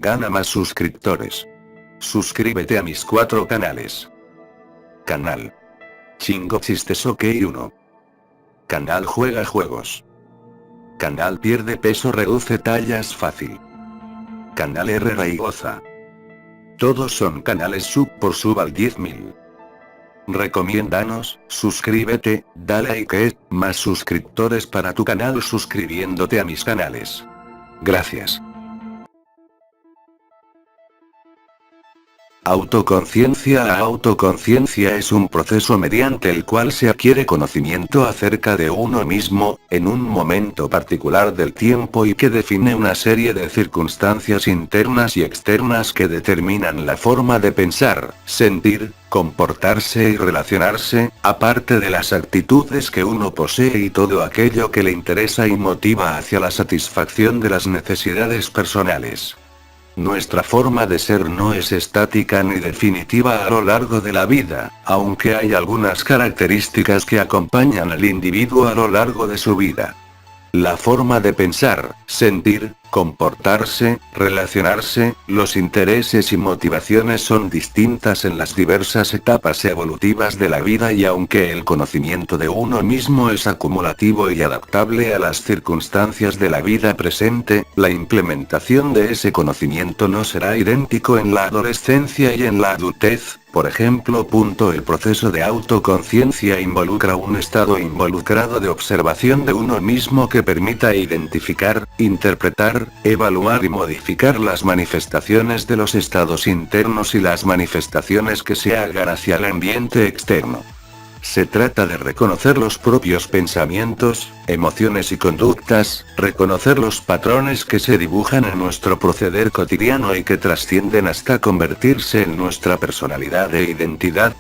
Gana más suscriptores. Suscríbete a mis 4 canales. Canal Chingo Chistes OK 1. Canal Juega Juegos. Canal Pierde Peso Reduce Tallas Fácil. Canal R. y Goza. Todos son canales sub por sub al 10.000. Recomiéndanos, suscríbete, dale like, más suscriptores para tu canal suscribiéndote a mis canales. Gracias. Autoconciencia. La autoconciencia es un proceso mediante el cual se adquiere conocimiento acerca de uno mismo, en un momento particular del tiempo y que define una serie de circunstancias internas y externas que determinan la forma de pensar, sentir, comportarse y relacionarse, aparte de las actitudes que uno posee y todo aquello que le interesa y motiva hacia la satisfacción de las necesidades personales. Nuestra forma de ser no es estática ni definitiva a lo largo de la vida, aunque hay algunas características que acompañan al individuo a lo largo de su vida. La forma de pensar, sentir, comportarse, relacionarse, los intereses y motivaciones son distintas en las diversas etapas evolutivas de la vida y aunque el conocimiento de uno mismo es acumulativo y adaptable a las circunstancias de la vida presente, la implementación de ese conocimiento no será idéntico en la adolescencia y en la adultez. Por ejemplo, el proceso de autoconciencia involucra un estado involucrado de observación de uno mismo que permita identificar, interpretar, evaluar y modificar las manifestaciones de los estados internos y las manifestaciones que se hagan hacia el ambiente externo. Se trata de reconocer los propios pensamientos, emociones y conductas, reconocer los patrones que se dibujan en nuestro proceder cotidiano y que trascienden hasta convertirse en nuestra personalidad e identidad.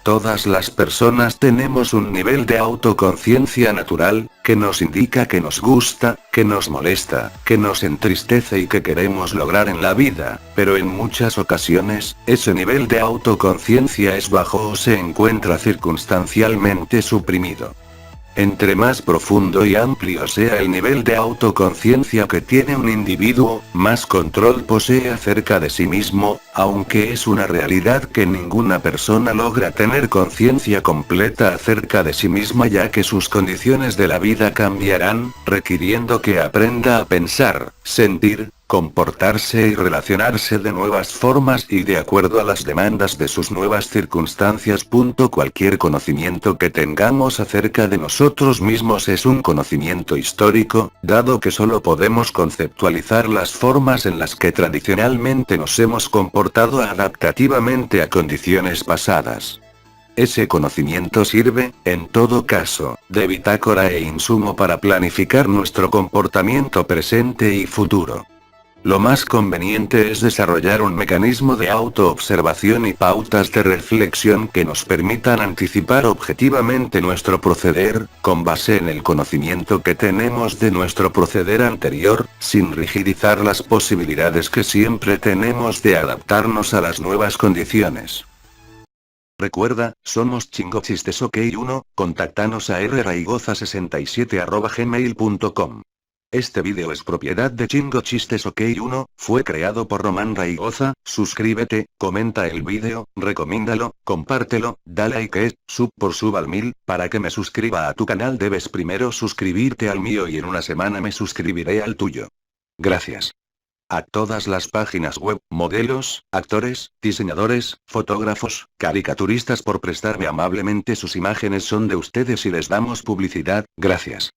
Todas las personas tenemos un nivel de autoconciencia natural, que nos indica que nos gusta, que nos molesta, que nos entristece y que queremos lograr en la vida, pero en muchas ocasiones, ese nivel de autoconciencia es bajo o se encuentra circunstancialmente suprimido. Entre más profundo y amplio sea el nivel de autoconciencia que tiene un individuo, más control posee acerca de sí mismo, aunque es una realidad que ninguna persona logra tener conciencia completa acerca de sí misma ya que sus condiciones de la vida cambiarán, requiriendo que aprenda a pensar, sentir, comportarse y relacionarse de nuevas formas y de acuerdo a las demandas de sus nuevas circunstancias. Cualquier conocimiento que tengamos acerca de nosotros mismos es un conocimiento histórico, dado que solo podemos conceptualizar las formas en las que tradicionalmente nos hemos comportado adaptativamente a condiciones pasadas. Ese conocimiento sirve, en todo caso, de bitácora e insumo para planificar nuestro comportamiento presente y futuro. Lo más conveniente es desarrollar un mecanismo de autoobservación y pautas de reflexión que nos permitan anticipar objetivamente nuestro proceder, con base en el conocimiento que tenemos de nuestro proceder anterior, sin rigidizar las posibilidades que siempre tenemos de adaptarnos a las nuevas condiciones. Recuerda, somos Chingo Chistes OK 1, contáctanos a rraigoza67@gmail.com. Este vídeo es propiedad de Chingo Chistes OK 1, fue creado por Román Raigoza. Suscríbete, comenta el vídeo, recomiéndalo, compártelo, dale like, sub por sub al 1000, para que me suscriba a tu canal debes primero suscribirte al mío y en una semana me suscribiré al tuyo. Gracias. A todas las páginas web, modelos, actores, diseñadores, fotógrafos, caricaturistas por prestarme amablemente sus imágenes son de ustedes y les damos publicidad, gracias.